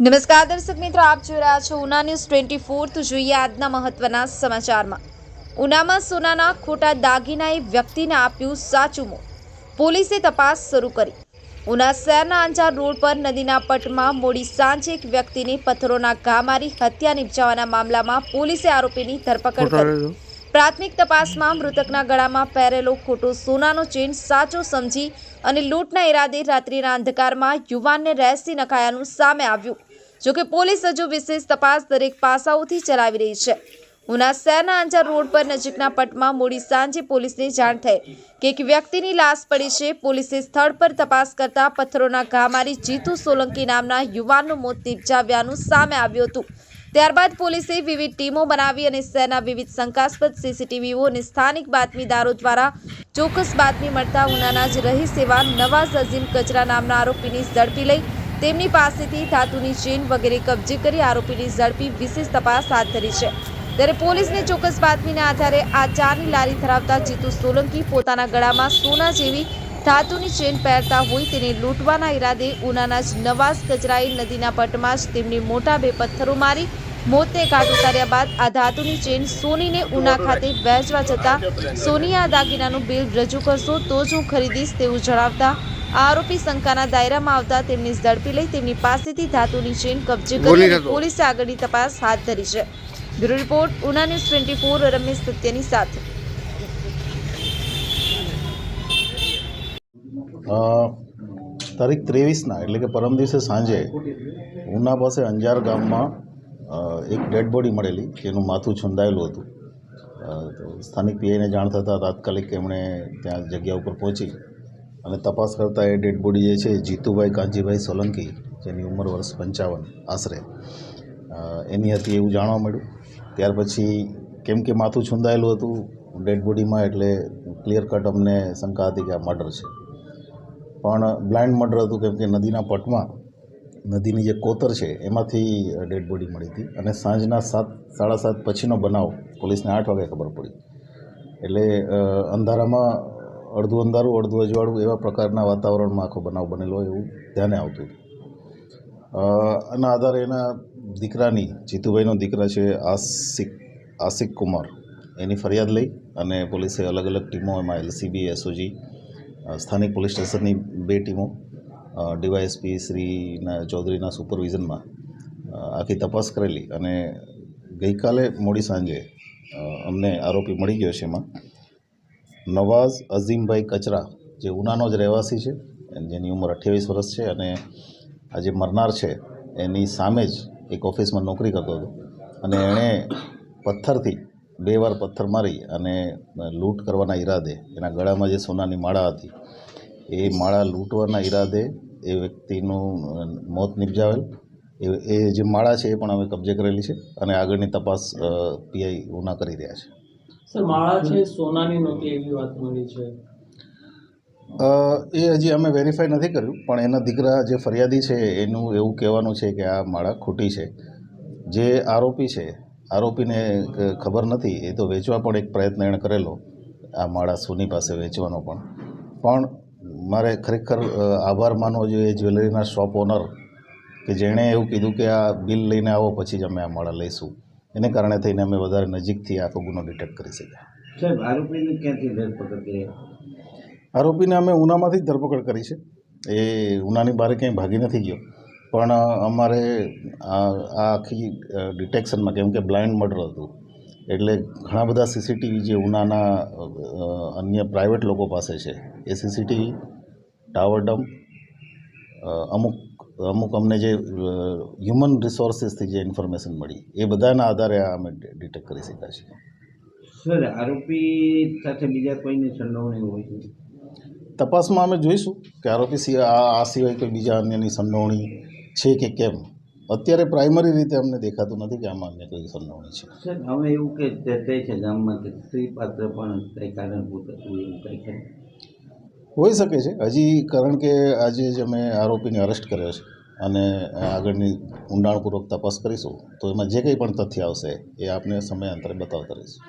નમસ્કાર દર્શક મિત્રો, આપ જોઈ રહ્યા છો ઉના ન્યૂઝ 24। તો જોઈએ આજના મહત્વના સમાચારમાં। ઉનામાં સોનાના ખોટા દાગીનાએ વ્યક્તિને આપ્યું સાચું મોં, પોલીસે તપાસ શરૂ કરી। ઉના શહેરના અંજાર રોડ પર નદીના પટમાં મોડી સાંજે એક વ્યક્તિને પથ્થરોના ઘા મારી હત્યા નિપજાવવાના મામલામાં પોલીસે આરોપીની ધરપકડ કરી। પ્રાથમિક તપાસમાં મૃતકના ગળામાં પહેરેલો ખોટો સોનાનો ચેન સાચો સમજી અને લૂંટના ઈરાદે રાત્રિના અંધકારમાં યુવાનને રહેસી નખાયાનું સામે આવ્યું। જોકે પોલીસ હજુ વિશેષ તપાસ દરેક પાસાઓથી ચલાવી રહી છે। ઉના શહેરના અંજાર રોડ પર નજીકના પટમાં મોડી સાંજે પોલીસને જાણ થઈ કે એક વ્યક્તિની લાશ પડી છે। પોલીસે સ્થળ પર તપાસ કરતા પથ્થરોના ઘા મારી જીતુ સોલંકી નામના યુવાનનું મોત નિપજાવ્યાનું સામે આવ્યું હતું। ત્યારબાદ પોલીસે વિવિધ ટીમો બનાવી અને શહેરના વિવિધ શંકાસ્પદ સીસીટીવીઓ અને સ્થાનિક બાતમીદારો દ્વારા ચોક્કસ બાતમી મળતા ઉનાના જ રહીશ એવા નવાઝ અઝીમ કચરા નામના આરોપીની ઝડપી લઈ તેમની પાસેથી ધાતુની ચેન વગેરે કબજે કરી આરોપીની ઝડપી વિશેષ તપાસ હાથ ધરી છે। ત્યારે પોલીસને ચોક્કસ બાતમીના આધારે આ ચારની લારી ધરાવતા જીતુ સોલંકી પોતાના ગળામાં સોના જેવી ધાતુની ચેન પહેરતા હોય તેને લૂંટવાના ઈરાદે ઉનાના જ નવાઝ કચરાએ નદીના પટમાં જ તેમની મોટા બે પથ્થરો મારી મોતને ઘાટ ઉતાર્યા બાદ આ ધાતુની ચેન સોનીને ઉના ખાતે વહેંચવા જતા સોનીએ આ દાગીનાનું બિલ રજૂ કરશો તો જ હું ખરીદીશ તેવું જણાવતા આરોપી શંકાના દાયરામાં આવતા તેમની ઝડપી લઈ તેમની પાસેથી ધાતુની ચેન કબજે કરી પોલીસે આગળની તપાસ હાથ ધરી છે। Bureau report, Una news 24, Ramesh સત્યની સાથે। તારીખ 23ના એટલે કે પરમ દિવસે સાંજે ઉના પાસે અંજાર ગામમાં એક ડેડ બોડી મળેલી, જેનું માથું છૂંદાયેલું હતું। તો સ્થાનિક પીઆઈને જાણ થતાં તાત્કાલિક એમણે ત્યાં જગ્યા ઉપર પહોંચી અને તપાસ કરતાં એ ડેડ બોડી જે છે જીતુભાઈ કાંજીભાઈ સોલંકી, જેની ઉંમર વર્ષ 55 આશરે એની હતી એવું જાણવા મળ્યું। ત્યાર પછી કેમ કે માથું છૂંદાયેલું હતું ડેડ બોડીમાં, એટલે ક્લિયર કટ અમને શંકા હતી કે આ મર્ડર છે, પણ બ્લાઇન્ડ મર્ડર હતું, કેમ કે નદીના પટમાં નદીની જે કોતર છે એમાંથી ડેડ બોડી મળી હતી અને સાંજના 7:30 પછીનો બનાવ પોલીસને 8 વાગે ખબર પડી। એટલે અંધારામાં અડધું અંધારું અડધું અજવાળું એવા પ્રકારના વાતાવરણમાં આખો બનાવ બનેલો એવું ધ્યાને આવતું હતું। આના આધારે એના દીકરાની, જીતુભાઈનો દીકરા છે આશિક કુમાર, એની ફરિયાદ લઈ અને પોલીસે અલગ અલગ ટીમો, એમાં એલસીબી, એસઓજી, સ્થાનિક પોલીસ સ્ટેશનની 2 ટીમો, ડીવાયએસપી શ્રીના ચૌધરીના સુપરવિઝનમાં આખી તપાસ કરેલી અને ગઈકાલે મોડી સાંજે અમને આરોપી મળી ગયો છે। એમાં નવાઝ અઝીમભાઈ કચરા, જે ઉનાનો જ રહેવાસી છે, જેની ઉંમર 28 વર્ષ છે અને આ જે મરનાર છે એની સામે જ એક ઓફિસમાં નોકરી કરતો હતો અને એણે પથ્થરથી 2 વાર પથ્થર મારી અને લૂંટ કરવાના ઈરાદે એના ગળામાં જે સોનાની માળા હતી એ માળા લૂંટવાના ઈરાદે એ વ્યક્તિનું મોત નિપજાવેલ। એ જે માળા છે એ પણ અમે કબજે કરેલી છે અને આગળની તપાસ પીઆઈ ઉના કરી રહ્યા છે। સર, માળા છે સોનાની નહોતી એવી વાત મળી છે, એ હજી અમે વેરીફાઈ નથી કર્યું, પણ એના દીકરા જે ફરિયાદી છે એનું એવું કહેવાનું છે કે આ માળા ખોટી છે। જે આરોપી છે, આરોપીને ખબર નથી, એ તો વેચવા પણ એક પ્રયત્ન એણે કરેલો, આ માળા સોની પાસે વેચવાનો પણ મારે ખરેખર આભાર માનવો જોઈએ જ્વેલરીના શોપ ઓનર કે જેણે એવું કીધું કે આ બિલ લઈને આવો પછી જ અમે આ માળા લઈશું। એને કારણે થઈને અમે વધારે નજીકથી આખો ગુનો ડિટેક્ટ કરી શક્યા। સાહેબ, આરોપીને ક્યાંથી ધરપકડ કરી? આરોપીને અમે ઉનામાંથી જ ધરપકડ કરી છે। એ ઉનાની બહાર ક્યાંય ભાગી નથી ગયો, પણ અમારે આ આખી ડિટેક્શનમાં, કેમ કે બ્લાઇન્ડ મર્ડર હતું એટલે ઘણા બધા સીસીટીવી જે ઉનાના અન્ય પ્રાઇવેટ લોકો પાસે છે એ સીસીટીવી, ટાવર ડમ્પ, અમુક અમને જે હ્યુમન રિસોર્સિસથી જે ઇન્ફોર્મેશન મળી એ બધાના આધારે અમે ડિટેક્ટ કરી શક્યા છીએ। સર, આરોપી સાથે બીજા કોઈની સંડોવણી હોય છે? તપાસમાં અમે જોઈશું કે આરોપી આ સિવાય કોઈ બીજા અન્યની સંડોવણી છે કે કેમ। અત્યારે પ્રાઇમરી રીતે અમને દેખાતું નથી કે આમાં અન્ય કોઈ સંડોવણી છે। સર, હવે એવું કે કહે છે ગામમાં કે સ્ત્રી પાત્ર પણ કંઈ કારણભૂત હતું, એવું કંઈ ખરું? હોઈ શકે છે હજી, કારણ કે આજે જ અમે આરોપીને અરેસ્ટ કર્યો છે અને આગળની ઊંડાણપૂર્વક તપાસ કરીશું, તો એમાં જે કંઈ પણ તથ્ય આવશે એ આપને સમયાંતરે બતાવતા રહીશું।